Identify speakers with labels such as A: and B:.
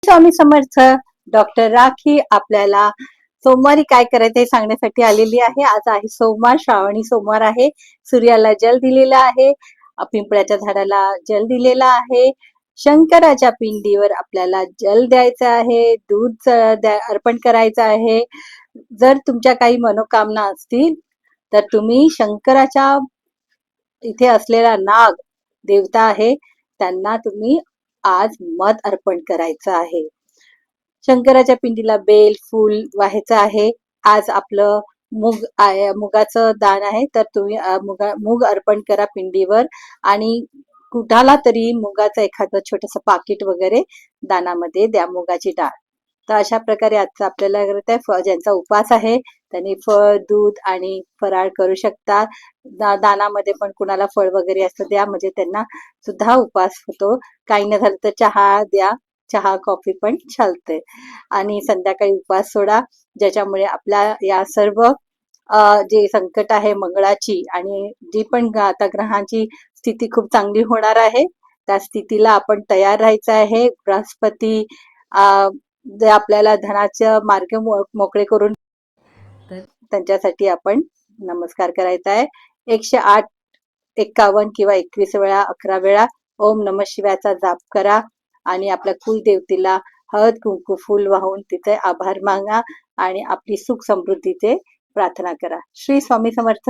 A: Swami Samarth. Doctor rakhi आपल्याला सोमवारी काय करायचं हे सांगण्यासाठी आलेली आहे. आज आहे सोमवार, श्रावणी सोमवार आहे. सूर्याला जल दिलेला आहे, पिंपळाच्या झाडाला जल दिलेला आहे, शंकराच्या पिंडीवर आपल्याला जल द्यायचं आहे, दूध अर्पण करायचं आहे. जर तुमच्या काही मनोकामना असतील तर तुम्ही शंकराच्या इथे असलेला नाग देवता आहे त्यांना तुम्ही आज मध अर्पण करायचं आहे. शंकराच्या पिंडीला बेल फूल व्हायचं आहे. आज आपलं मुगाचं दान आहे तर तुम्ही मूग अर्पण करा पिंडीवर आणि कुठाला तरी मुगाचं एखादं छोटस पाकिट वगैरे दानामध्ये द्या, मुगाची डाळ. तर अशा प्रकारे आजचं आपल्याला ज्यांचा उपास आहे त्यांनी फळ दूध आणि फराळ करू शकतात. दानामध्ये पण कुणाला फळ वगैरे असं द्या, म्हणजे त्यांना सुद्धा उपास होतो. काही नाही झालं तर चहा द्या, चहा कॉफी पण चालते. आणि संध्याकाळी उपवास सोडा, ज्याच्यामुळे आपल्या या सर्व जे संकट आहे मंगळाची आणि जी पण आता ग्रहांची स्थिती खूप चांगली होणार आहे त्या स्थितीला आपण तयार राहायचं आहे. बृहस्पती जे आपल्याला धनाचे मार्ग मोकळे करून तर त्यांच्यासाठी आपण नमस्कार करायचा आहे. 108 51 किंवा 21 वेळा 11 वेळा ओम नमः शिवायचा जाप करा आणि आपल्या कुलदेवतेला हळद कुंकू फूल वाहून तिथे आभार मागा आणि आपली सुख समृद्धीचे प्रार्थना करा. श्री स्वामी समर्थ.